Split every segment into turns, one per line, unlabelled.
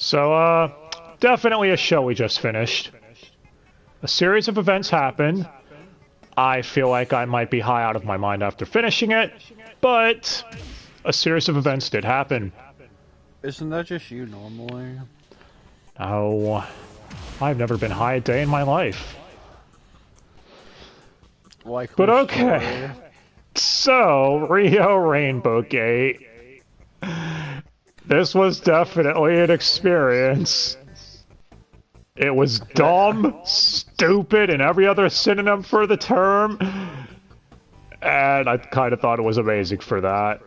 So, definitely a show we just finished. A series of events happened. I feel like I might be high out of my mind after finishing it, but a series of events did happen.
Isn't that just you normally?
No, I've never been high a day in my life.
Like,
but okay. So, Rio Rainbow Gate. This was definitely an experience. It was dumb, stupid, and every other synonym for the term. And I kind of thought it was amazing for that.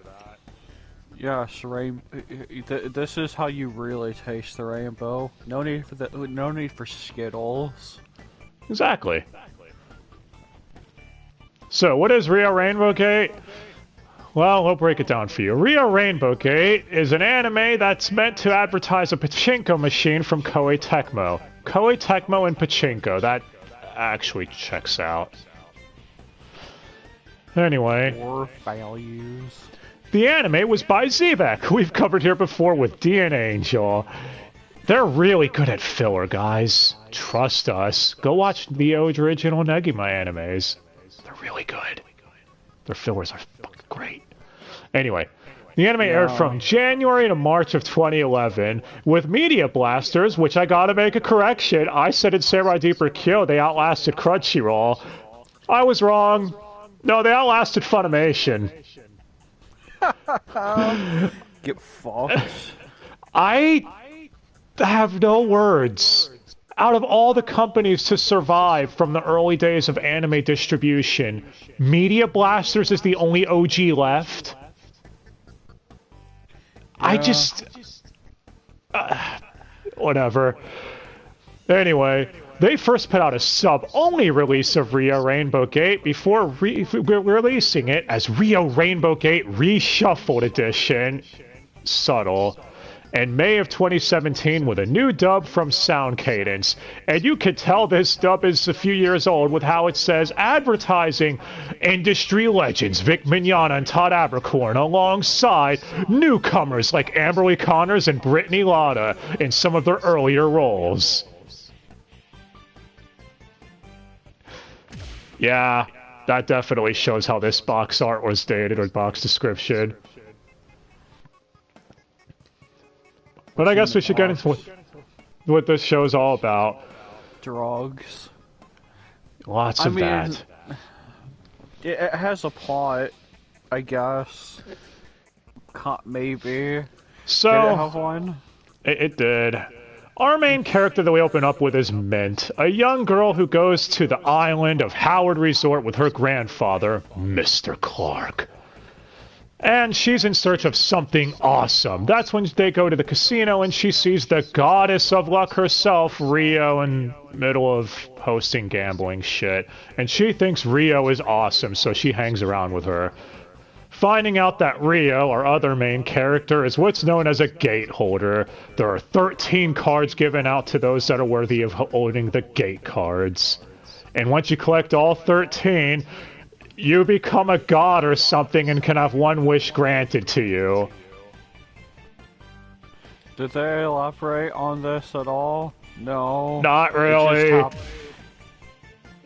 Yes, this is how you really taste the rainbow. No need for Skittles.
Exactly. So, what is Rio Rainbow Gate? Well, we'll break it down for you. Rio Rainbow Gate is an anime that's meant to advertise a pachinko machine from Koei Tecmo. Koei Tecmo and pachinko, that actually checks out. Anyway.
Core values.
The anime was by Zivek, who we've covered here before with DNA Angel. They're really good at filler, guys. Trust us. Go watch the original Negima animes. They're really good. Their fillers are fucking great. Anyway, the anime aired from January to March of 2011 with Media Blasters, which I gotta make a correction. I said in Samurai Deeper Kyo they outlasted Crunchyroll. I was wrong. No, they outlasted Funimation.
Get fucked.
I have no words. Out of all the companies to survive from the early days of anime distribution, Media Blasters is the only OG left. Yeah. I just... whatever. Anyway, they first put out a sub-only release of Rio Rainbow Gate before releasing it as Rio Rainbow Gate Reshuffled Edition. Subtle. In May of 2017 with a new dub from Sound Cadence. And you could tell this dub is a few years old with how it says advertising industry legends Vic Mignogna and Todd Abercorn alongside newcomers like Amberly Connors and Brittany Latta in some of their earlier roles. Yeah, that definitely shows how this box art was dated or box description. But I guess we should get into what this show's all about.
Drugs.
Lots of that.
It has a plot, I guess. Maybe.
So,
did it have one?
It did. Our main character that we open up with is Mint, a young girl who goes to the island of Howard Resort with her grandfather, Mr. Clark. And she's in search of something awesome. That's when they go to the casino and she sees the goddess of luck herself, Rio, in the middle of hosting gambling shit. And she thinks Rio is awesome, so she hangs around with her. Finding out that Rio, our other main character, is what's known as a gate holder. There are 13 cards given out to those that are worthy of holding the gate cards. And once you collect all 13... you become a god or something and can have one wish granted to you.
Did they elaborate on this at all? No.
Not really.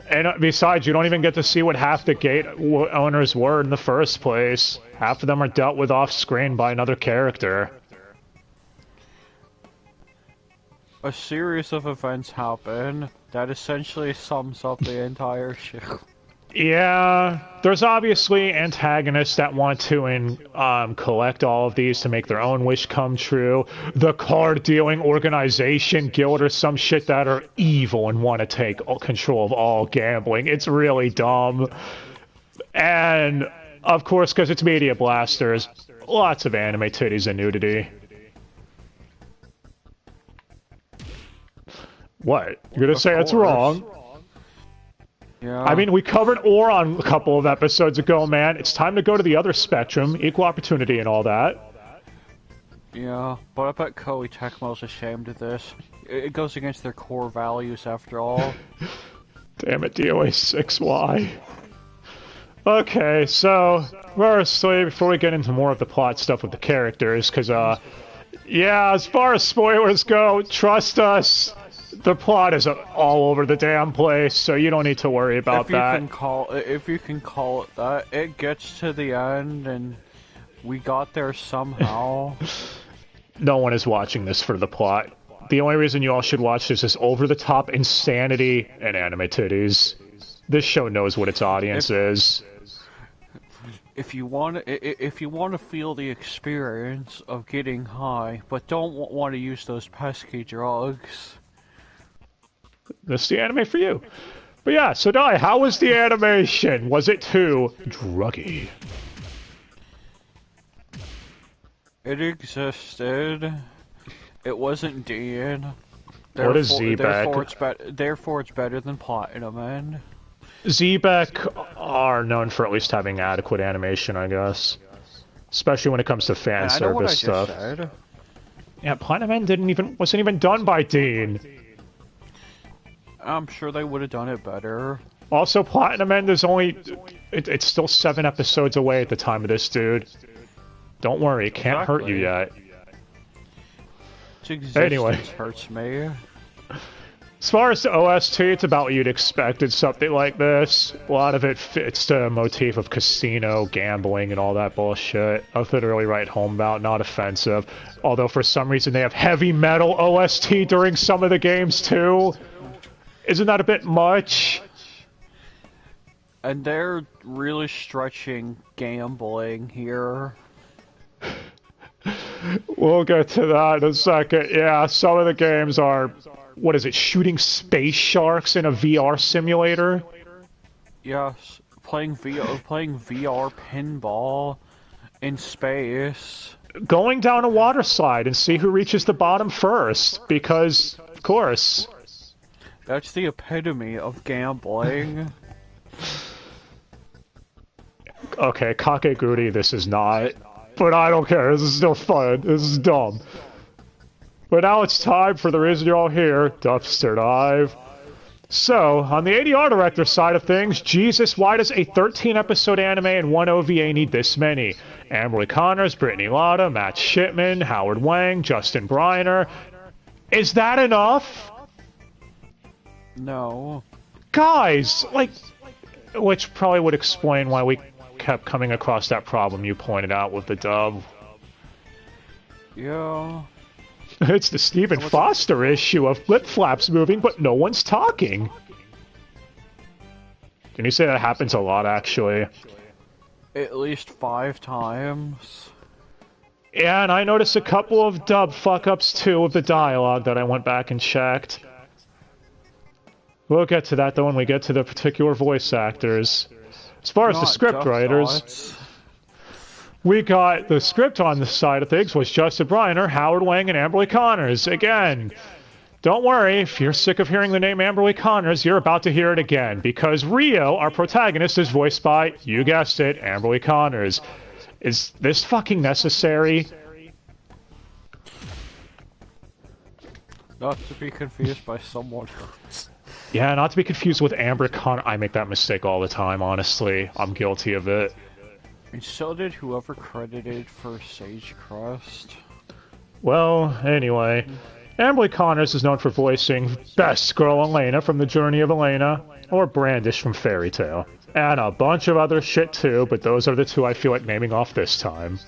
And besides, you don't even get to see what half the gate owners were in the first place. Half of them are dealt with off-screen by another character.
A series of events happen that essentially sums up the entire show.
Yeah, there's obviously antagonists that want to collect all of these to make their own wish come true. The card-dealing organization, guild, or some shit that are evil and want to take control of all gambling. It's really dumb. And, of course, because it's Media Blasters, lots of anime titties and nudity. What? You're gonna say it's wrong?
Yeah.
I mean, we covered Ore on a couple of episodes ago, man. It's time to go to the other spectrum, equal opportunity and all that.
Yeah, but I bet Koei Tecmo's ashamed of this. It goes against their core values, after all.
Damn it, DOA 6Y. Okay, so, firstly, before we get into more of the plot stuff with the characters, because, Yeah, as far as spoilers go, trust us. The plot is all over the damn place, so you don't need to worry about that.
If you can call it that, it gets to the end and we got there somehow.
No one is watching this for the plot. The only reason you all should watch this is over-the-top insanity and anime titties. This show knows what its audience is.
If you want to feel the experience of getting high, but don't want to use those pesky drugs,
this is the anime for you. But yeah, so Dai, how was the animation? Was it too druggy?
It existed. It wasn't Dean.
What is Z-Beck?
Therefore, it's better than Platinum End.
Z-Beck are known for at least having adequate animation, I guess. Especially when it comes to fan service stuff.
Said.
Yeah, Platinum End wasn't even done by Dean.
I'm sure they would have done it better.
Also, Platinum End is it's still 7 episodes away at the time of this, dude. Don't worry, it can't hurt you yet.
Its existence hurts me.
As far as the OST, it's about what you'd expect. It's something like this. A lot of it fits the motif of casino, gambling, and all that bullshit. Nothing to really write home about, not offensive. Although for some reason they have heavy metal OST during some of the games too. Isn't that a bit much?
And they're really stretching gambling here.
We'll get to that in a second. Yeah, some of the games are, what is it, shooting space sharks in a VR simulator?
Yes, playing VR pinball in space.
Going down a water slide and see who reaches the bottom first, because, of course.
That's the epitome of gambling.
Okay, Kakeguri, this is not. But I don't care, this is still fun, this is dumb. But now it's time for the reason you're all here, Dubster Dive. So, on the ADR director side of things, Jesus, why does a 13-episode anime and 1 OVA need this many? Amberly Connors, Brittany Latta, Matt Shipman, Howard Wang, Justin Briner. Is that enough?
No.
Guys, which probably would explain why we kept coming across that problem you pointed out with the dub.
Yeah.
It's the Stephen Foster issue of flip-flaps moving, but no one's talking. Can you say that happens a lot, actually?
At least 5 times.
Yeah, and I noticed a couple of dub fuck-ups, too, of the dialogue that I went back and checked. We'll get to that, though, when we get to the particular voice actors. As far as the script writers, we got the script on the side of things was Justin Briner, Howard Wang, and Amberly Connors. Again, don't worry, if you're sick of hearing the name Amberly Connors, you're about to hear it again, because Rio, our protagonist, is voiced by, you guessed it, Amberly Connors. Is this fucking necessary?
Not to be confused by someone else.
Yeah, not to be confused with Amber Con. I make that mistake all the time, honestly. I'm guilty of it.
And so did whoever credited for Sage Crest.
Well, anyway. Amberly Connors is known for voicing Best Girl Elena from The Journey of Elena, or Brandish from Fairy Tail. And a bunch of other shit too, but those are the 2 I feel like naming off this time.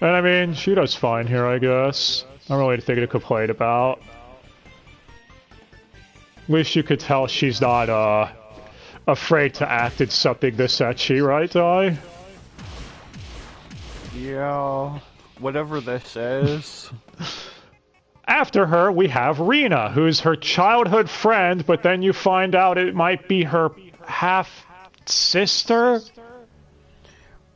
And I mean, she does fine here, I guess. Not really anything to complain about. At least you could tell she's not, afraid to act in something this ecchi, right, Dai?
Yeah, whatever this is.
After her, we have Rena, who's her childhood friend, but then you find out it might be her half-sister?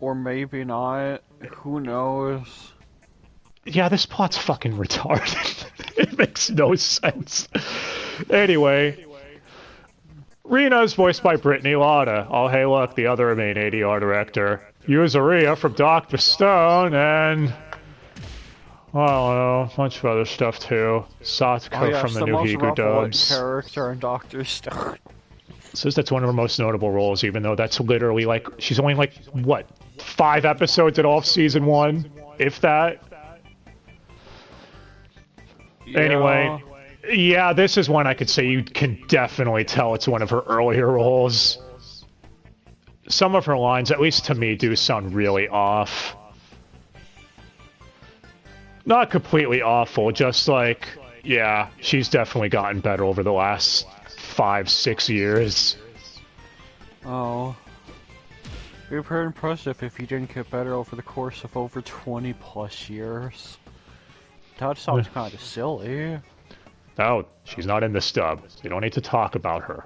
Or maybe not. Who knows?
Yeah, this plot's fucking retarded. It makes no sense. Anyway, Rena's voiced by Brittany Latta. Oh, hey, look, the other main ADR director. Yuzaria from Dr. Stone, and I don't know, a bunch of other stuff too. Satsuko from the new Higu dubs.
Character in Dr. Stone.
Says that's one of her most notable roles, even though that's literally she's only what, 5 episodes at all of season 1? if that.
Yeah.
Anyway, yeah, this is one I could say you can definitely tell it's one of her earlier roles. Some of her lines, at least to me, do sound really off. Not completely awful, just like, yeah, she's definitely gotten better over the last 5-6 years.
Oh. It would be pretty impressive if you didn't get better over the course of over 20 plus years. That sounds kind of silly.
No, she's not in the stub. You don't need to talk about her.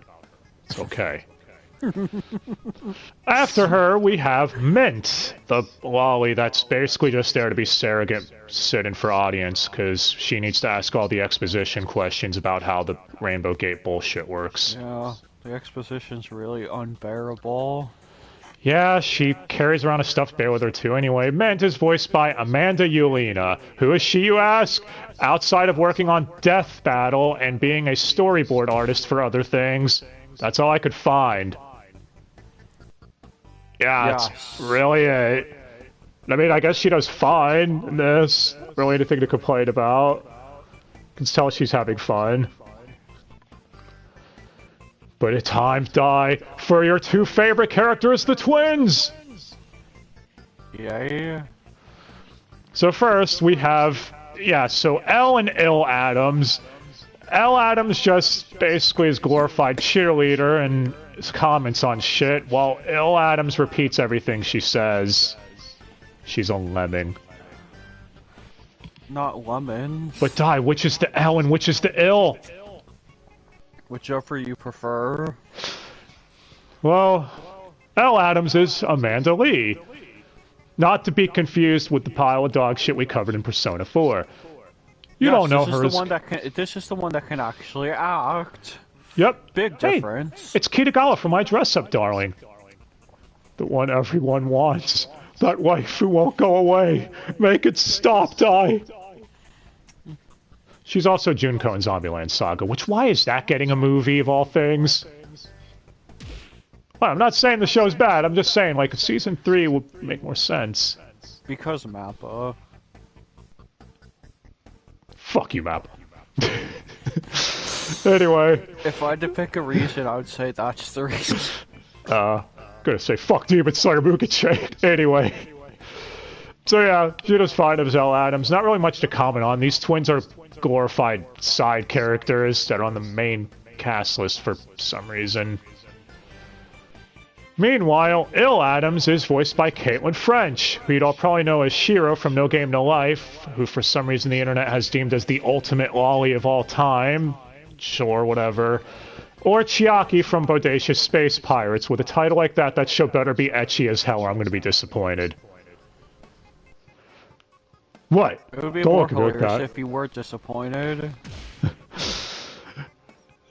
It's okay. After her, we have Mint, the lolly that's basically just there to be surrogate sitting for audience, because she needs to ask all the exposition questions about how the Rainbow Gate bullshit works.
Yeah, the exposition's really unbearable.
Yeah, she carries around a stuffed bear with her too anyway. Mint is voiced by Amanda Yulina. Who is she, you ask? Outside of working on Death Battle and being a storyboard artist for other things, that's all I could find. Yeah, that's really it. I mean, I guess she does fine in this. Really anything to complain about. You can tell she's having fun. But it's time to die for your two favorite characters, the twins!
Yeah.
So first, we have, so Elle and Il Adams. Elle Adams just basically is glorified cheerleader and comments on shit, while Il Adams repeats everything she says. She's a lemon.
Not lemon.
But die, which is the Elle and which is the Il?
Whichever you prefer.
Well, Elle Adams is Amanda Lee. Not to be confused with the pile of dog shit we covered in Persona 4. You don't know her as...
This is the one that can actually act.
Yep.
Big difference.
Hey, it's Kitagawa from My Dress Up, Darling. The one everyone wants. That wife who won't go away. Make it stop, die. She's also Junko in Zombieland Saga, which, why is that getting a movie of all things? Well, I'm not saying the show's bad, I'm just saying, like, season 3 would make more sense.
Because Mappa.
Fuck you, Mappa. Anyway.
If I had to pick a reason, I would say that's the reason.
Gonna say fuck Demon Slayer Mugen. Anyway. So yeah, she does fine as Elle Adams. Not really much to comment on. These twins are glorified side characters that are on the main cast list for some reason. Meanwhile, Il Adams is voiced by Caitlin French, who you'd all probably know as Shiro from No Game No Life, who for some reason the internet has deemed as the ultimate lolly of all time. Sure, whatever. Or Chiaki from Bodacious Space Pirates. With a title like that, that show better be ecchi as hell or I'm going to be disappointed. What?
It would be more hilarious if you were disappointed.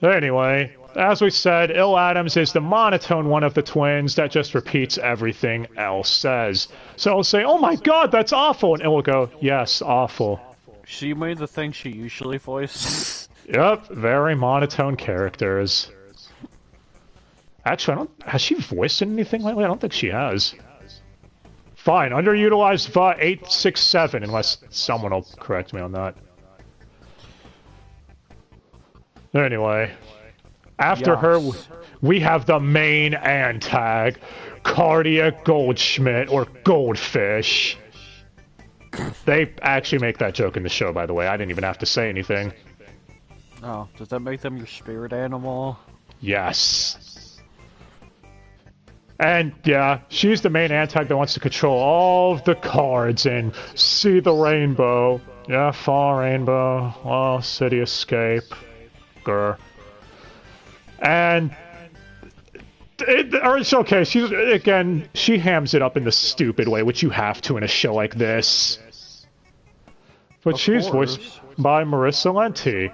Anyway, as we said, Il Adams is the monotone one of the twins that just repeats everything Elle says. So I'll say, oh my god, that's awful! And Il will go, yes, awful.
She made the thing she usually voices.
Yep, very monotone characters. Actually, has she voiced anything lately? I don't think she has. Fine, underutilized VA 867, unless someone will correct me on that. Anyway, after her, we have the main antag, Cardia Goldschmidt, or Goldfish. They actually make that joke in the show, by the way. I didn't even have to say anything.
Oh, does that make them your spirit animal?
Yes. And, yeah, she's the main antag that wants to control all of the cards and see the rainbow. Yeah, fall rainbow. Oh, city escape. Grr. And... it's okay, she hams it up in the stupid way, which you have to in a show like this. But she's voiced by Marissa Lenti,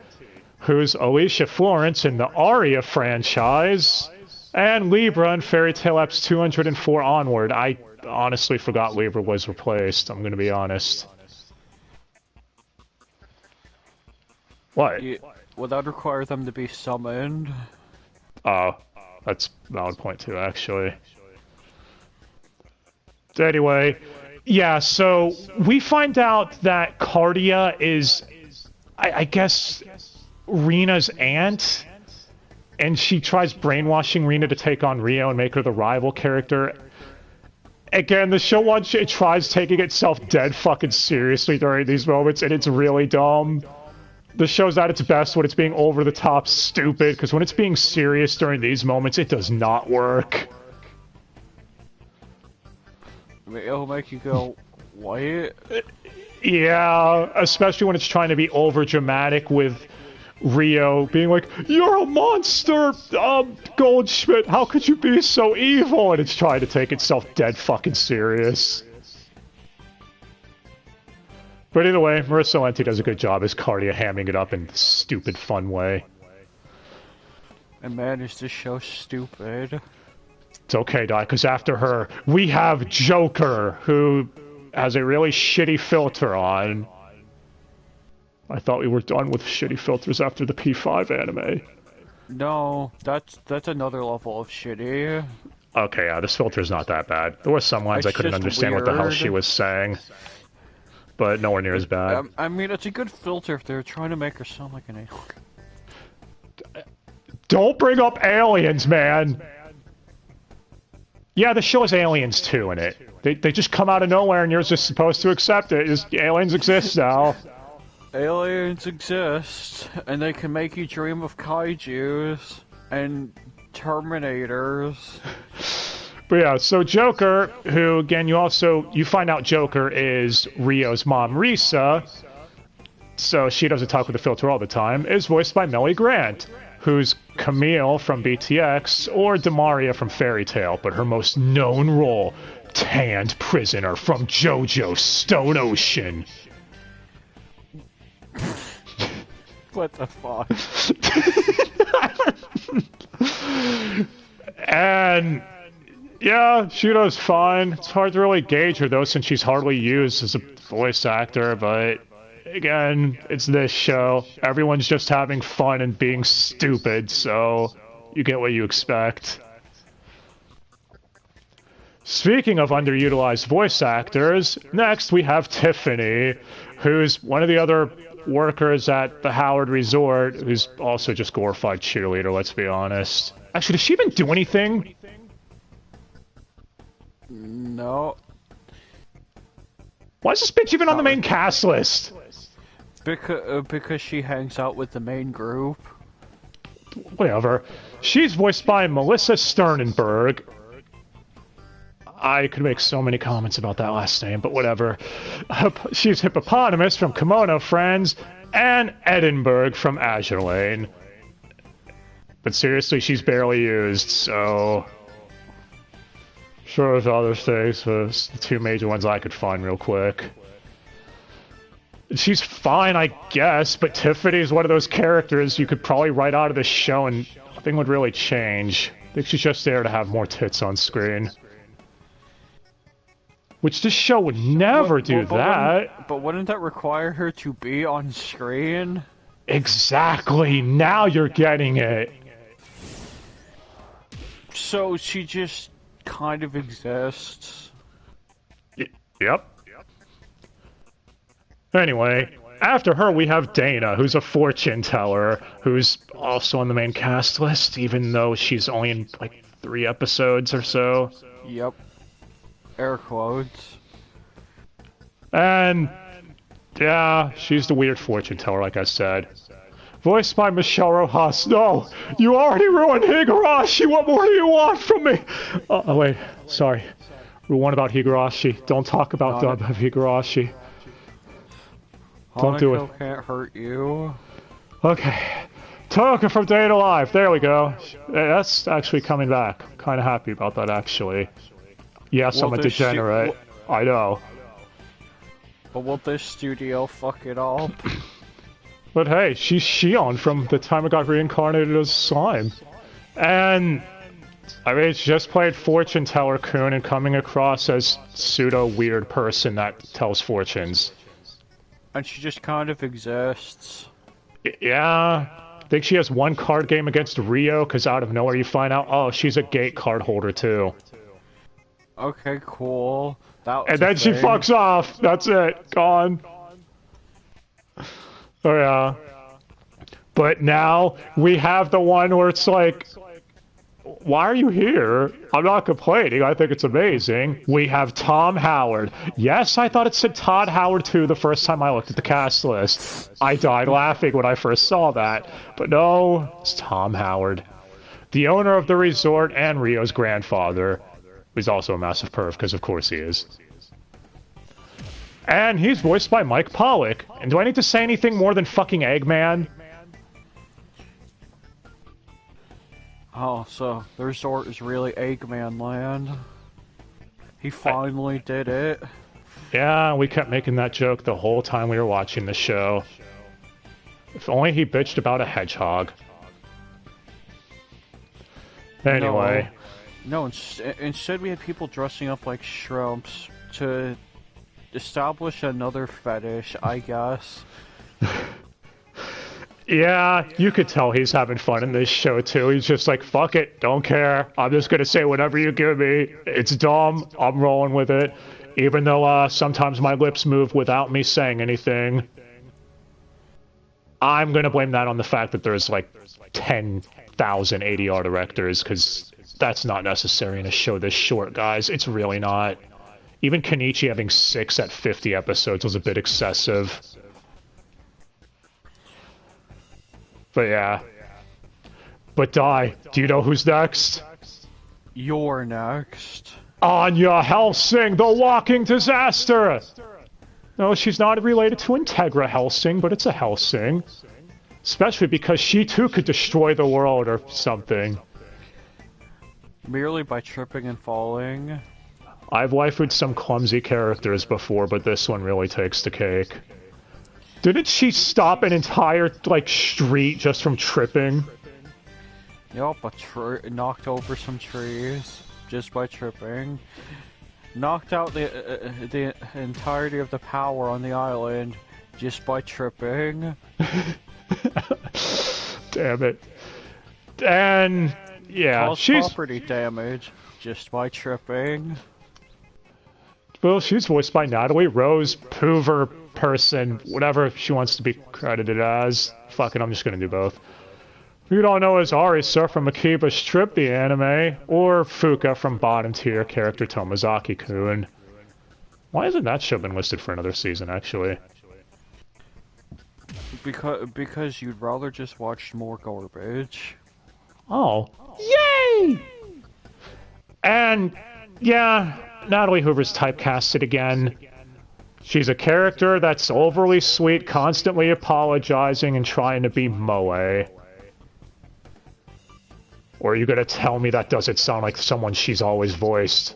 who's Alicia Florence in the Aria franchise, and Libra in Fairy Tail Eps 204 onward. I honestly forgot Libra was replaced, I'm gonna be honest. What?
Would that require them to be summoned?
Oh, that's a valid point too, actually. Anyway, Yeah, so we find out that Cardia is, I guess, Rena's aunt, and she tries brainwashing Rena to take on Rio and make her the rival character. Again, the show it tries taking itself dead fucking seriously during these moments, and it's really dumb. The show's at its best when it's being over-the-top stupid, because when it's being serious during these moments, it does not work.
It'll make you go, what?
Yeah, especially when it's trying to be over-dramatic with Rio being like, "You're a monster, Goldschmidt, how could you be so evil?" And it's trying to take itself dead fucking serious. But either way, Marissa Lenti does a good job as Cardia hamming it up in a stupid, fun way.
And man, is this show stupid.
It's okay, Doc, because after her, we have Joker, who has a really shitty filter on. I thought we were done with shitty filters after the P5 anime.
No, that's another level of shitty.
Okay, yeah, this filter's not that bad. There were some lines I couldn't understand what the hell she was saying. But nowhere near as bad.
I mean, it's a good filter if they're trying to make her sound like an alien.
Don't bring up aliens, man! Yeah, the show has aliens too in it. They just come out of nowhere and you're just supposed to accept it. Aliens exist now.
Aliens exist, and they can make you dream of kaijus and Terminators.
But yeah, so Joker, who again you find out Joker is Rio's mom, Risa. So she doesn't talk with the filter all the time. Is voiced by Melly Grant, who's Camille from BTX or Demaria from Fairy Tail, but her most known role, tanned prisoner from JoJo Stone Ocean.
What the fuck?
And yeah, she does fine. It's hard to really gauge her though, since she's hardly used as a voice actor, but again, it's this show. Everyone's just having fun and being stupid, so you get what you expect. Speaking of underutilized voice actors, next we have Tiffany, who's one of the other workers at the Howard Resort, who's also just glorified cheerleader, let's be honest. Actually, does she even do anything?
No.
Why is this bitch even on the main cast list?
Because she hangs out with the main group.
Whatever. She's voiced by Melissa Sternenberg. I could make so many comments about that last name, but whatever. She's Hippopotamus from Kimono Friends, and Edinburgh from Azure Lane. But seriously, she's barely used, so... Sure, there's other things, but the two major ones I could find real quick. She's fine, I guess, but Tiffany is one of those characters you could probably write out of this show and nothing would really change. I think she's just there to have more tits on screen. Which this show would never do that.
But wouldn't that require her to be on screen?
Exactly! Now you're getting it!
So she just kind of exists.
Yep. Anyway, after her we have Dana, who's a fortune teller, who's also on the main cast list, even though she's only in like 3 episodes or so.
Yep. Air quotes.
And yeah, she's the weird fortune teller, like I said. Voiced by Michelle Rojas. No! You already ruined Higurashi! What more do you want from me? Oh, wait. Sorry. Rule 1 about Higurashi. Don't talk about dub of Higurashi. Don't do it.
Can't hurt you.
Okay. Toka from Day to Life. There we go. That's actually coming back. I'm kind of happy about that, actually. Yes, I'm a degenerate. I know.
But will this studio fuck it up?
But hey, she's Shion from the time it got reincarnated as slime. And I mean, she just played Fortune Teller Kun and coming across as pseudo-weird person that tells fortunes.
And she just kind of exists.
Yeah. I think she has 1 card game against Rio, because out of nowhere you find out, oh, she's a gate card holder too.
Okay, cool. That was
And then she fucks off. That's it. Gone. Oh yeah. But now we have the one where it's like, why are you here? I'm not complaining. I think it's amazing. We have Tom Howard. Yes, I thought it said Todd Howard too the first time I looked at the cast list. I died laughing when I first saw that. But no, it's Tom Howard. The owner of the resort and Rio's grandfather. Who's also a massive perv, because of course he is. And he's voiced by Mike Pollock. And do I need to say anything more than fucking Eggman?
Oh, so the resort is really Eggman land. He finally did it.
Yeah, we kept making that joke the whole time we were watching the show. If only he bitched about a hedgehog. Anyway.
No, instead we had people dressing up like shrimps to establish another fetish, I guess.
Yeah, you could tell he's having fun in this show too. He's just like, fuck it, don't care. I'm just gonna say whatever you give me. It's dumb, I'm rolling with it. Even though sometimes my lips move without me saying anything. I'm gonna blame that on the fact that there's like 10,000 ADR directors, because that's not necessary in a show this short, guys. It's really not. Even Kenichi having 6 at 50 episodes was a bit excessive. But yeah. But Dai, do you know who's next?
You're next.
Anya Helsing, the walking disaster! No, she's not related to Integra Helsing, but it's a Helsing. Especially because she too could destroy the world or something.
Merely by tripping and falling.
I've waifued some clumsy characters before, but this one really takes the cake. Didn't she stop an entire, like, street just from tripping?
Yup, knocked over some trees just by tripping. Knocked out the entirety of the power on the island just by tripping.
Damn it. And, yeah,
caused property damage just by tripping.
Well, she's voiced by Natalie Rose, Poover person, whatever she wants to be credited as. Fuck it, I'm just gonna do both. You don't know as Arisa from Akiba's Strip, the anime, or Fuka from bottom tier character Tomazaki-kun. Why hasn't that show been listed for another season, actually?
Because you'd rather just watch more garbage.
Oh. Yay! And, yeah, Natalie Hoover's typecasted again. She's a character that's overly sweet, constantly apologizing and trying to be moe. Or are you gonna tell me that doesn't sound like someone she's always voiced?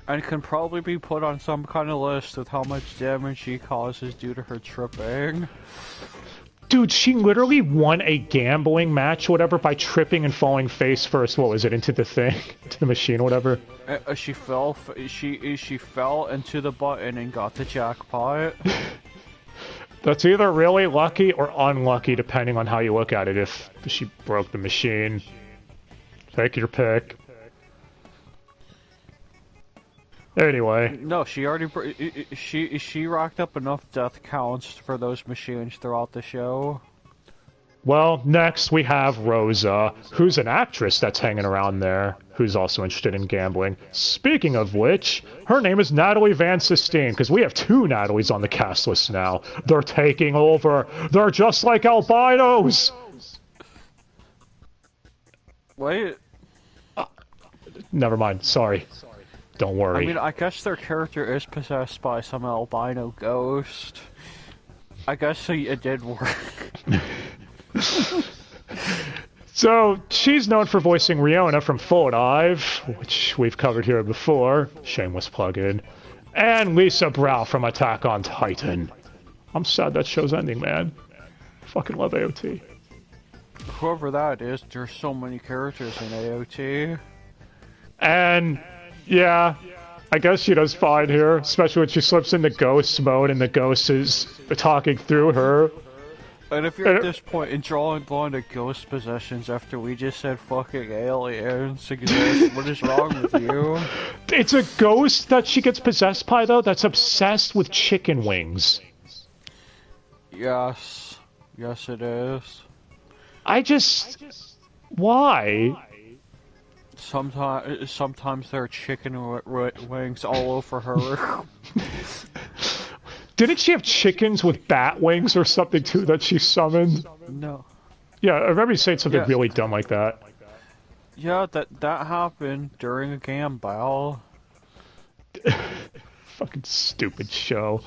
And can probably be put on some kind of list with how much damage she causes due to her tripping.
Dude, she literally won a gambling match, whatever, by tripping and falling face first. What was it, into the thing? Into the machine, whatever?
She fell into the button and got the jackpot.
That's either really lucky or unlucky, depending on how you look at it, if she broke the machine. Take your pick. Anyway.
No, she already she racked up enough death counts for those machines throughout the show.
Well, next we have Rosa, who's an actress that's hanging around there, who's also interested in gambling. Speaking of which, her name is Natalie Van Sistine, because we have 2 Natalies on the cast list now. They're taking over. They're just like albinos!
Wait.
Never mind, sorry. Don't worry.
I mean, I guess their character is possessed by some albino ghost. I guess it did work.
So, she's known for voicing Riona from Full Dive, which we've covered here before. Shameless plug-in. And Lisa Brow from Attack on Titan. I'm sad that show's ending, man. Fucking love AOT.
Whoever that is, there's so many characters in AOT.
And, yeah, I guess she does fine here, especially when she slips into ghost mode and the ghost is talking through her.
And if you're at this point and drawing to ghost possessions after we just said fucking aliens exist, what is wrong with you?
It's a ghost that she gets possessed by, though, that's obsessed with chicken wings.
Yes. Yes, it is.
Why?
Sometimes there are chicken wings all over her.
Didn't she have chickens with bat wings or something too that she summoned?
No.
Yeah, I remember you saying something really dumb like that.
Yeah, that happened during a gamble.
Fucking stupid show.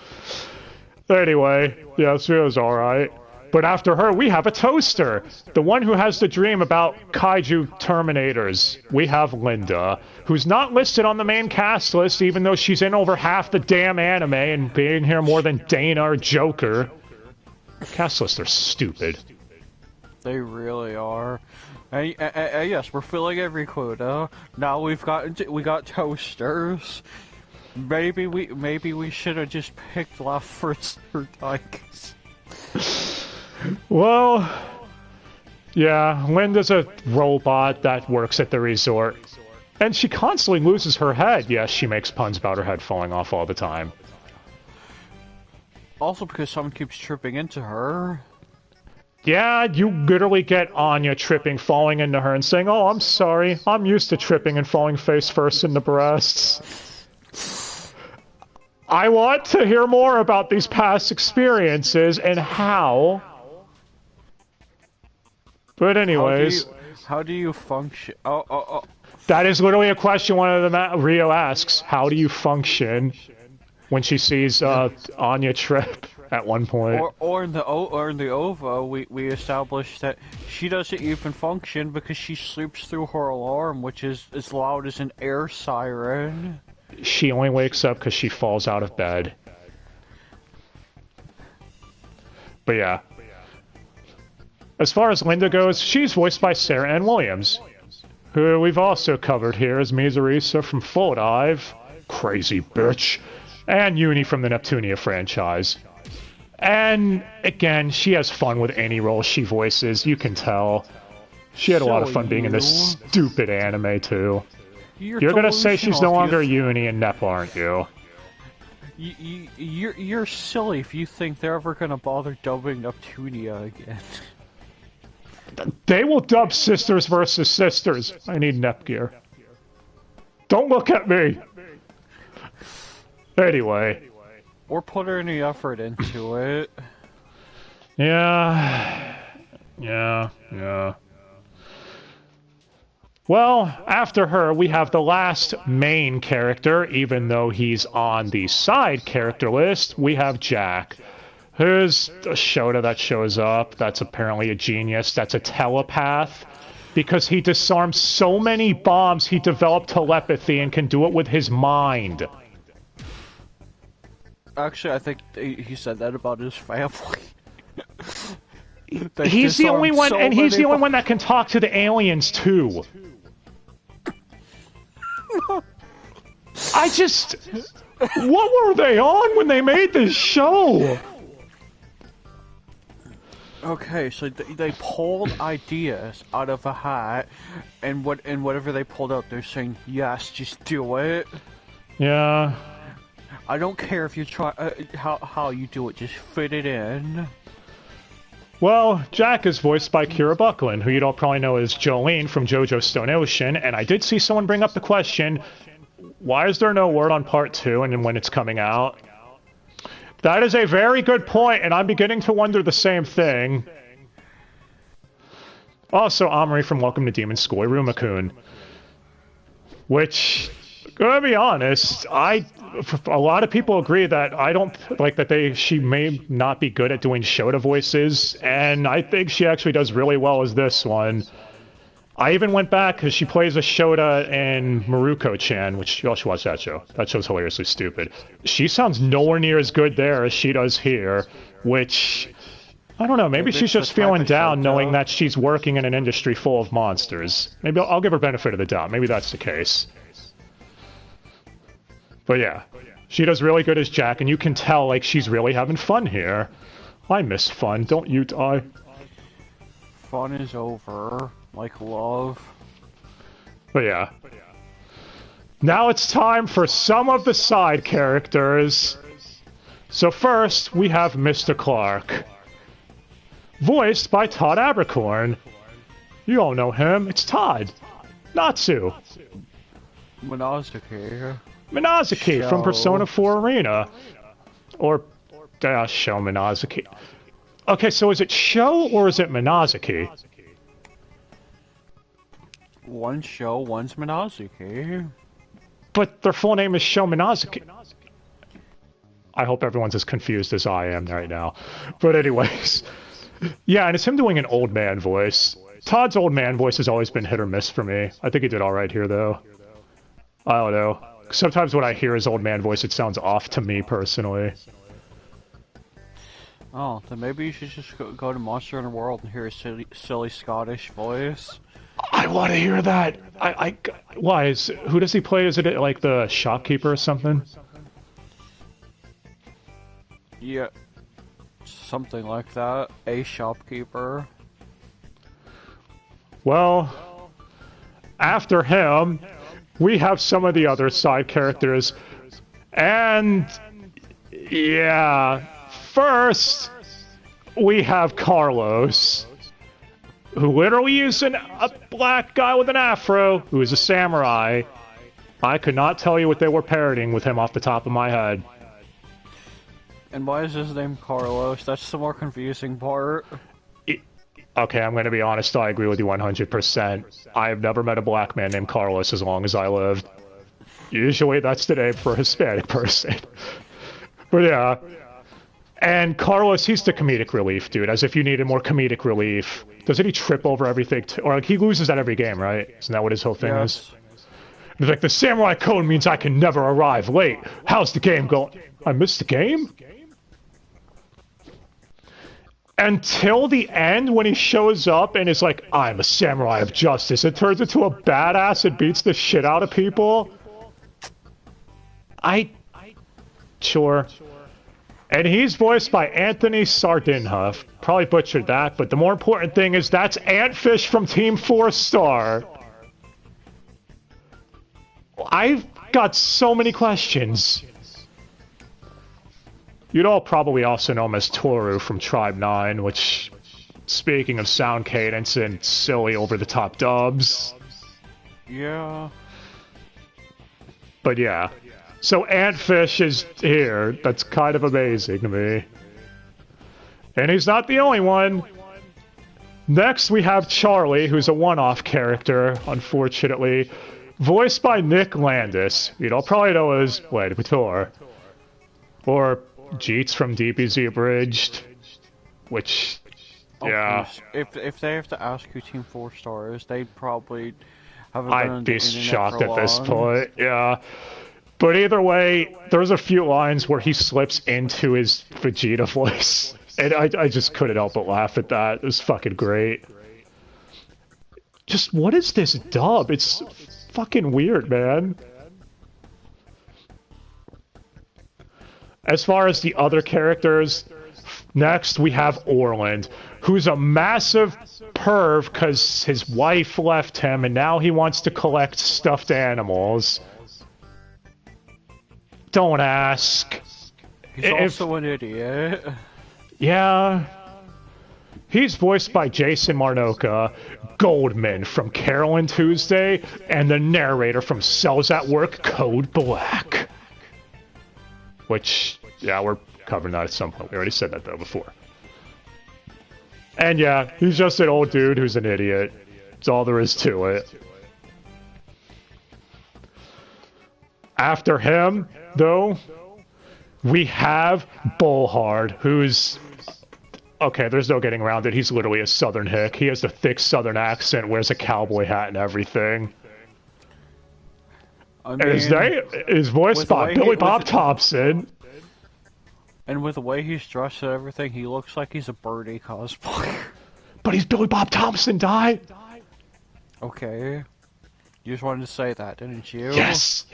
Anyway, yeah, so it was alright. But after her, we have a toaster. The one who has the dream about kaiju terminators. We have Linda, who's not listed on the main cast list, even though she's in over half the damn anime and being here more than Dana or Joker. Cast lists are stupid.
They really are. Yes, we're filling every quota. Now we got toasters. Maybe we should have just picked left for Dykes.
Well, yeah, Linda's a robot that works at the resort. And she constantly loses her head. Yes, she makes puns about her head falling off all the time.
Also because someone keeps tripping into her.
Yeah, you literally get Anya tripping, falling into her, and saying, "Oh, I'm sorry, I'm used to tripping and falling face first in the breasts." I want to hear more about these past experiences and how. But anyways...
How do you function? Oh.
That is literally a question one of them Rio asks. How do you function when she sees Anya trip at one point?
Or in the OVA, we established that she doesn't even function because she sleeps through her alarm, which is as loud as an air siren.
She only wakes up because she falls out of bed. But yeah. As far as Linda goes, she's voiced by Sarah Ann Williams, who we've also covered here as Mizurisa from Full Dive, crazy bitch, and Uni from the Neptunia franchise. And again, she has fun with any role she voices, you can tell. She had a lot of fun being in this stupid anime too. You're gonna say she's no longer Uni and Nep, aren't you?
You're silly if you think they're ever gonna bother dubbing Neptunia again.
They will dub Sisters versus Sisters. I need Nep gear. Don't look at me! Anyway.
Or put any effort into it.
Yeah. Well, after her, we have the last main character, even though he's on the side character list. We have Jack, who's a Shota that shows up, that's apparently a genius, that's a telepath. Because he disarms so many bombs, he developed telepathy and can do it with his mind.
Actually, I think he said that about his family.
He's the only one, and he's the only one that can talk to the aliens, too. What were they on when they made this show?
Okay, so they pulled ideas out of a hat, and whatever they pulled out, they're saying, yes, just do it.
Yeah.
I don't care if you try, how you do it, just fit it in.
Well, Jack is voiced by Kira Buckland, who you'd all probably know as Jolene from JoJo Stone Ocean, and I did see someone bring up the question, why is there no word on part 2 and when it's coming out? That is a very good point, and I'm beginning to wonder the same thing. Also, Amari from Welcome to Demon School, Iruma-kun. Which, gonna be honest, a lot of people agree that I don't like that she may not be good at doing Shota voices, and I think she actually does really well as this one. I even went back because she plays a Shota in Maruko-chan, which you all should watch that show. That show's hilariously stupid. She sounds nowhere near as good there as she does here, which, I don't know, maybe she's just feeling down knowing that she's working in an industry full of monsters. Maybe I'll give her benefit of the doubt. Maybe that's the case. But yeah, she does really good as Jack, and you can tell, like, she's really having fun here. I miss fun. Don't you die?
Fun is over, like love.
But yeah. Now it's time for some of the side characters. So first, we have Mr. Clark. Voiced by Todd Abercorn. You all know him. It's Todd. Natsu. Mignogna from Persona 4 Arena. Or, Show Mignogna. Okay, so is it Show or is it Mignogna?
One's Show, one's Mignogna.
But their full name is Show Mignogna. I hope everyone's as confused as I am right now. But anyways. Yeah, and it's him doing an old man voice. Todd's old man voice has always been hit or miss for me. I think he did alright here, though. I don't know. Sometimes when I hear his old man voice, it sounds off to me, personally.
Oh, then maybe you should just go to Monster Hunter World and hear a silly Scottish voice.
I want to hear that! Why? Who does he play? Is it like the shopkeeper or something?
Yeah. Something like that. A shopkeeper.
Well, after him, we have some of the other side characters. And, yeah, first, we have Carlos, who literally is a black guy with an afro, who is a samurai. I could not tell you what they were parodying with him off the top of my head.
And why is his name Carlos? That's the more confusing part.
Okay, I'm going to be honest, I agree with you 100%. I have never met a black man named Carlos as long as I lived. Usually that's the name for a Hispanic person. But yeah. And Carlos, he's the comedic relief, dude, as if you needed more comedic relief. Doesn't he trip over everything? Or like, he loses at every game, right? Isn't that what his whole thing is? He's like, the samurai code means I can never arrive late. How's the game going? I missed the game? Until the end, when he shows up and is like, I'm a samurai of justice, it turns into a badass and beats the shit out of people. Sure. And he's voiced by Anthony Sardinha. Probably butchered that, but the more important thing is that's Antfish from TeamFourStar. I've got so many questions. You'd all probably also know him as Toru from Tribe 9, which, speaking of sound cadence and silly over-the-top dubs.
Yeah.
But yeah. So Antfish is here. That's kind of amazing to me. And he's not the only one. Next we have Charlie, who's a one-off character, unfortunately. Voiced by Nick Landis. You'd all probably know as Wade Pator. Or Jeets from DBZ Abridged, which, yeah.
If they have to ask who TeamFourStar is, they'd probably have.
I'd be shocked at this point, yeah. But either way, there's a few lines where he slips into his Vegeta voice, and I just couldn't help but laugh at that. It was fucking great. Just what is this dub? It's fucking weird, man. As far as the other characters, next we have Orland, who's a massive perv because his wife left him and now he wants to collect stuffed animals. Don't ask.
He's also an idiot.
Yeah. He's voiced by Jason Marnoka, Goldman from Carol and Tuesday, and the narrator from Cells at Work Code Black. Which, yeah, we're covering that at some point. We already said that, though, before. And yeah, he's just an old dude who's an idiot. That's all there is to it. After him, though, we have Bullhard, who's... Okay, there's no getting around it. He's literally a southern hick. He has a thick southern accent, wears a cowboy hat and everything. I mean, and his name is voiced by Billy Bob Thompson.
And with the way he's dressed and everything, he looks like he's a Birdie cosplayer.
But he's Billy Bob Thompson, die!
Okay. You just wanted to say that, didn't you?
Yes!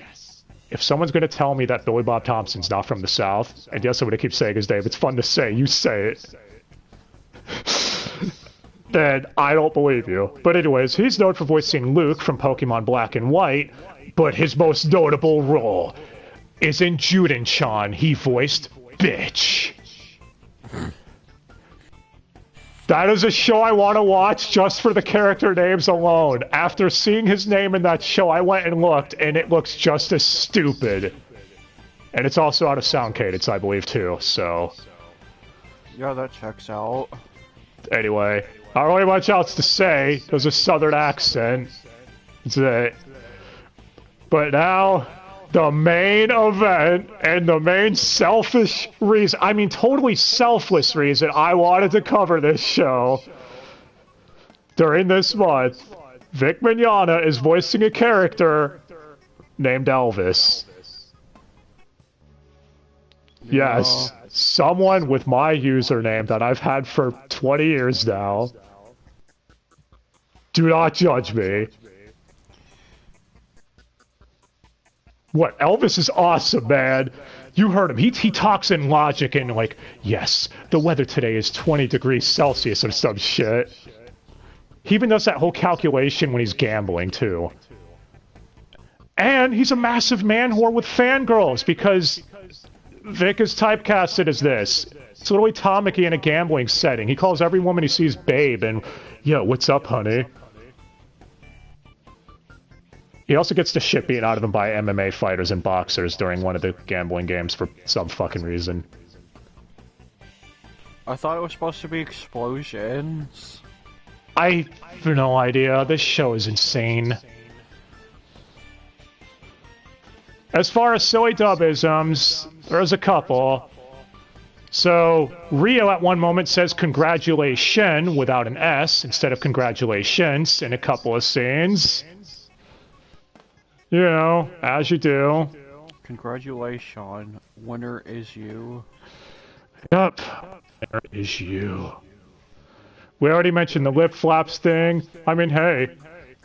if someone's going to tell me that Billy Bob Thompson's not from the South, and yes, I'm going to keep saying his name, it's fun to say, you say it, then I don't believe you. But anyways, he's known for voicing Luke from Pokemon Black and White, but his most notable role is in Judenchan. He voiced Bitch. That is a show I want to watch just for the character names alone. After seeing his name in that show, I went and looked, and it looks just as stupid. And it's also out of sound cadence, I believe, too, so...
Yeah, that checks out.
Anyway, I don't really much else to say. There's a southern accent. That's it. But now, the main event and the main selfish reason, I mean totally selfless reason I wanted to cover this show during this month. Vic Mignogna is voicing a character named Elvis.
Yeah.
Yes, someone with my username that I've had for 20 years now. Do not judge me. What? Elvis is awesome, man. You heard him. He talks in logic and like, yes, the weather today is 20 degrees Celsius or some shit. He even does that whole calculation when he's gambling, too. And he's a massive man whore with fangirls because Vic is typecasted as this. It's literally Tom McGee in a gambling setting. He calls every woman he sees babe and, yo, what's up, honey? He also gets the shit beaten out of him by MMA fighters and boxers during one of the gambling games for some fucking reason.
I thought it was supposed to be explosions.
I have no idea. This show is insane. As far as silly dub-isms, there's a couple. So, Rio at one moment says congratulation without an S instead of congratulations in a couple of scenes. You know, as you do.
Congratulations, winner is you.
Yup, winner is you. We already mentioned the lip flaps thing. I mean, hey,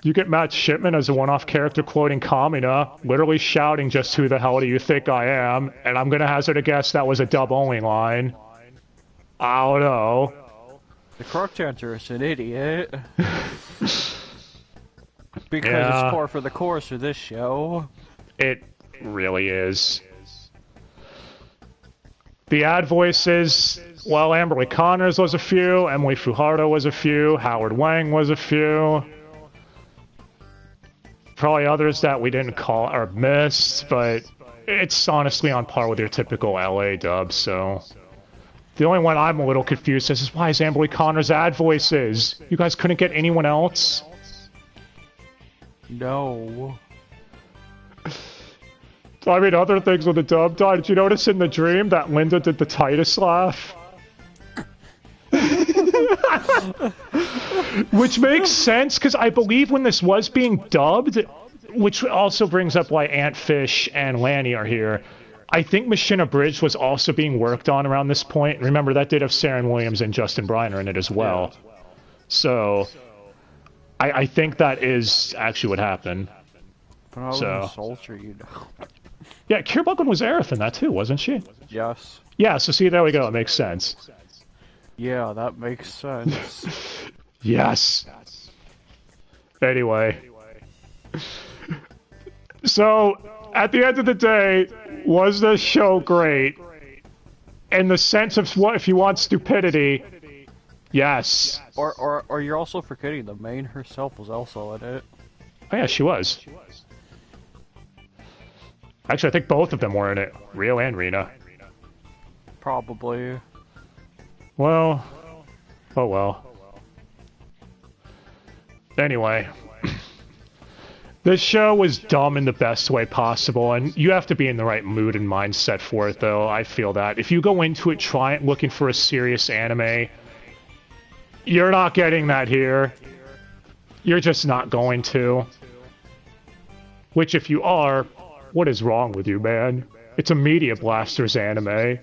you get Matt Shipman as a one-off character quoting Kamina, literally shouting just who the hell do you think I am, and I'm gonna hazard a guess that was a dub-only line. I don't know.
The Croc Dancer is an idiot. Because it's par for the course of this show.
It really is. The ad voices, well, Amberly Connors was a few, Emily Fuhardo was a few, Howard Wang was a few. Probably others that we didn't call or missed, but it's honestly on par with your typical LA dub, so... The only one I'm a little confused is why is Amberly Connors ad voices? You guys couldn't get anyone else?
No.
I mean, other things with the dub. Did you notice in the dream that Linda did the Titus laugh? Which makes sense, because I believe when this was being dubbed, which also brings up why Ant Fish and Lanny are here, I think Machina Bridge was also being worked on around this point. Remember, that did have Saren Williams and Justin Briner in it as well. So... I think that is actually what happened.
But I was a soldier, you know.
Yeah, Keira Buckland was Aerith in that too, wasn't she?
Yes.
Yeah, so see, there we go. It makes sense.
Yeah, that makes sense.
Yes. Anyway. So, at the end of the day, was this show great? In the sense of what if you want stupidity... Yes.
Or you're also forgetting the main herself was also in it.
Oh yeah, she was. Actually, I think both of them were in it. Rio and Rena.
Probably.
Well. Oh well. Anyway. This show was dumb in the best way possible, and you have to be in the right mood and mindset for it, though. I feel that. If you go into it looking for a serious anime... You're not getting that here. You're just not going to. Which, if you are, what is wrong with you, man? It's a Media Blasters anime.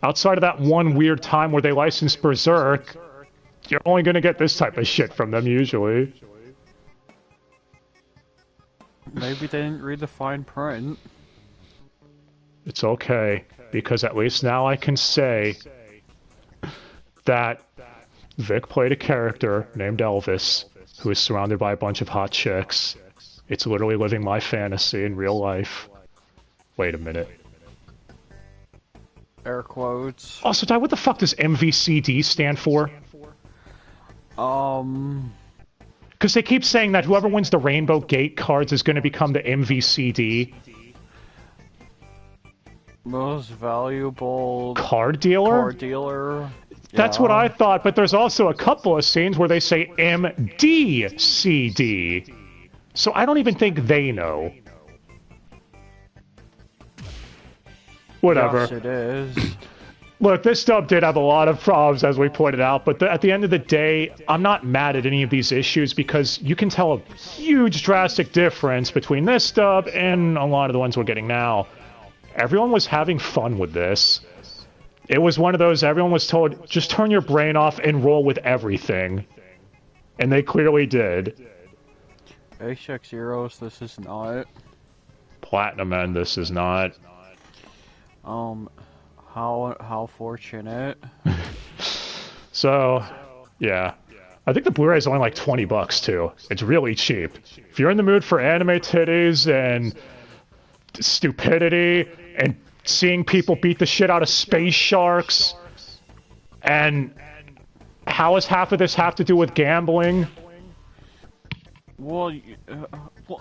Outside of that one weird time where they licensed Berserk, you're only gonna get this type of shit from them, usually.
Maybe they didn't read the fine print.
It's okay, because at least now I can say that Vic played a character named Elvis who is surrounded by a bunch of hot chicks. It's literally living my fantasy in real life. Wait a minute.
Air quotes.
Also, Ty, what the fuck does MVCD stand for? Because they keep saying that whoever wins the Rainbow Gate cards is going to become the MVCD.
Most valuable...
Card dealer?
Card dealer.
That's what I thought, but there's also a couple of scenes where they say MDCD. So I don't even think they know. Whatever.
Yes, it is.
Look, this dub did have a lot of problems, as we pointed out, but at the end of the day, I'm not mad at any of these issues because you can tell a huge drastic difference between this dub and a lot of the ones we're getting now. Everyone was having fun with this. It was one of those, everyone was told, just turn your brain off and roll with everything. And they clearly did.
HX Zeros, this is not.
Platinum End, this is not.
How fortunate.
So, yeah. I think the Blu-ray is only like 20 bucks too. It's really cheap. If you're in the mood for anime titties and stupidity and seeing people beat the shit out of space sharks, and how does half of this have to do with gambling?
Well,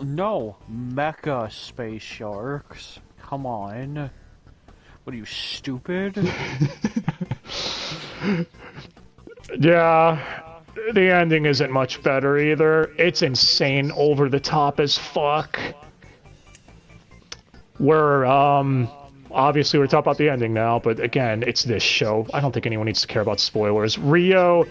no. Mecha space sharks. Come on. What are you, stupid?
Yeah, the ending isn't much better either. It's insane, over the top as fuck. Obviously we're talking about the ending now, but again, it's this show. I don't think anyone needs to care about spoilers. Rio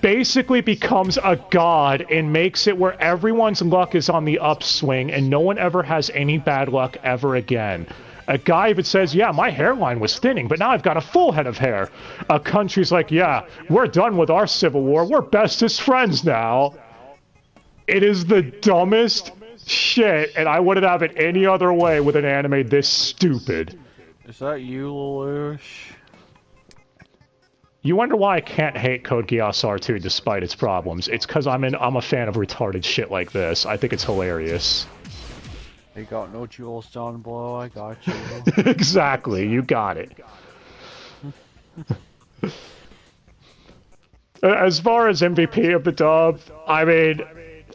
basically becomes a god and makes it where everyone's luck is on the upswing and no one ever has any bad luck ever again. A guy even says, yeah, my hairline was thinning, but now I've got a full head of hair. A country's like, yeah, we're done with our civil war. We're bestest friends now. It is the dumbest shit, and I wouldn't have it any other way with an anime this stupid.
Is that you, Lelouch?
You wonder why I can't hate Code Geass R2 despite its problems. It's because I'm a fan of retarded shit like this. I think it's hilarious.
You got no Jules Dawnblow, I got you.
Exactly, you got it. As far as MVP of the dub, I mean,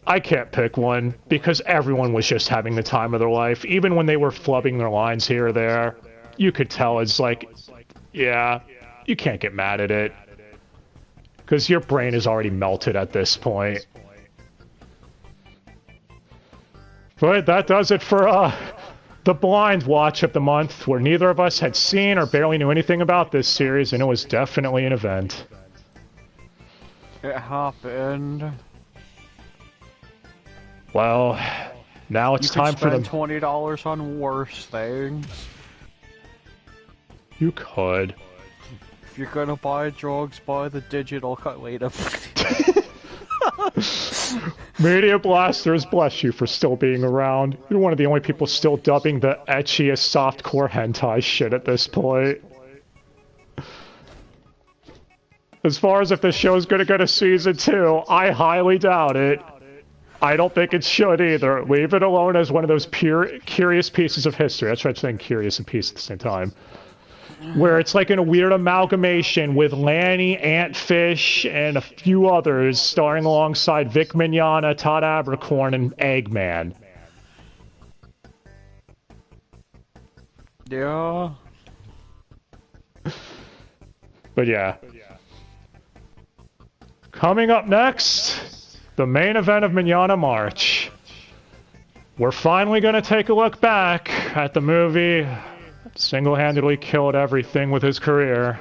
I can't pick one, because everyone was just having the time of their life. Even when they were flubbing their lines here or there, you could tell it's like, yeah, you can't get mad at it. Because your brain is already melted at this point. But that does it for the blind watch of the month, where neither of us had seen or barely knew anything about this series, and it was definitely an event.
It happened.
Well, now it's time for the...
You could spend $20 on worse things.
You could.
If you're gonna buy drugs, buy the digital cut later.
Media Blasters, bless you for still being around. You're one of the only people still dubbing the etchiest softcore hentai shit at this point. As far as if this show's gonna go to season 2, I highly doubt it. I don't think it should either. Leave it alone as one of those pure, curious pieces of history. That's why I'm saying curious and piece at the same time. Where it's like in a weird amalgamation with Lanny, Antfish, and a few others starring alongside Vic Mignogna, Todd Abercorn, and Eggman.
Yeah.
But yeah. Coming up next, the main event of Mignogna March. We're finally going to take a look back at the movie single-handedly killed everything with his career.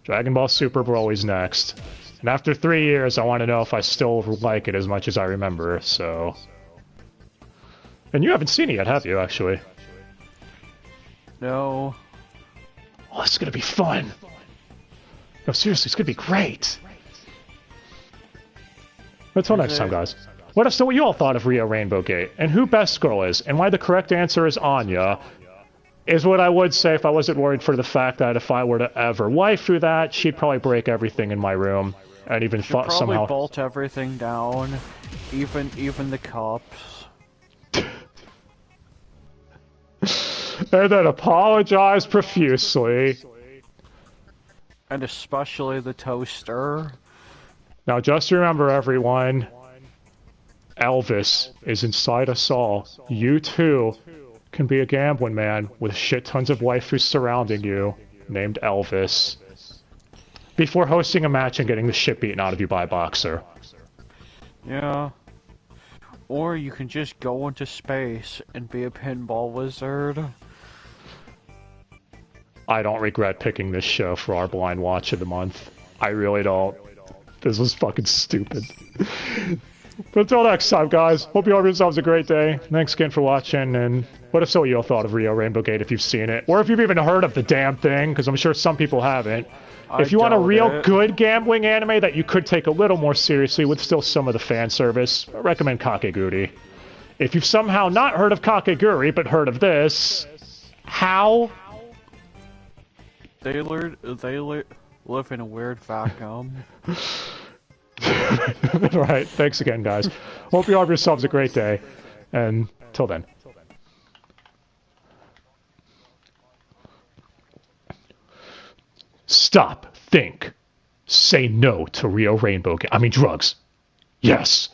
Dragon Ball Super Broly's next. And after 3 years, I want to know if I still like it as much as I remember, so... And you haven't seen it yet, have you, actually?
No.
Oh, it's gonna be fun! No, seriously, it's gonna be great! Until next time, guys. Let us know what you all thought of Rio Rainbow Gate, and who Best Girl is, and why the correct answer is Anya. is what I would say if I wasn't worried for the fact that if I were to ever waifu that, she'd probably break everything in my room, and even
She'll probably
somehow
bolt everything down, even the cups.
and then apologize profusely.
And especially the toaster.
Now just remember, everyone, Elvis is inside us all. You too can be a gambling man with shit tons of waifus surrounding you, named Elvis, before hosting a match and getting the shit beaten out of you by a boxer.
Yeah. Or you can just go into space and be a pinball wizard.
I don't regret picking this show for our blind watch of the month. I really don't. This was fucking stupid. But until next time, guys, hope you have yourselves a great day. Thanks again for watching, and what if you all thought of Rio Rainbow Gate if you've seen it? Or if you've even heard of the damn thing, because I'm sure some people haven't. If you want a real good gambling anime that you could take a little more seriously with still some of the fan service, I recommend Kakeguri. If you've somehow not heard of Kakeguri, but heard of this, how?
They live in a weird vacuum.
Right, thanks again, guys. Hope you have yourselves a great day, and till then. Stop, think, say no to Rio Rainbow Gate. I mean drugs. Yes.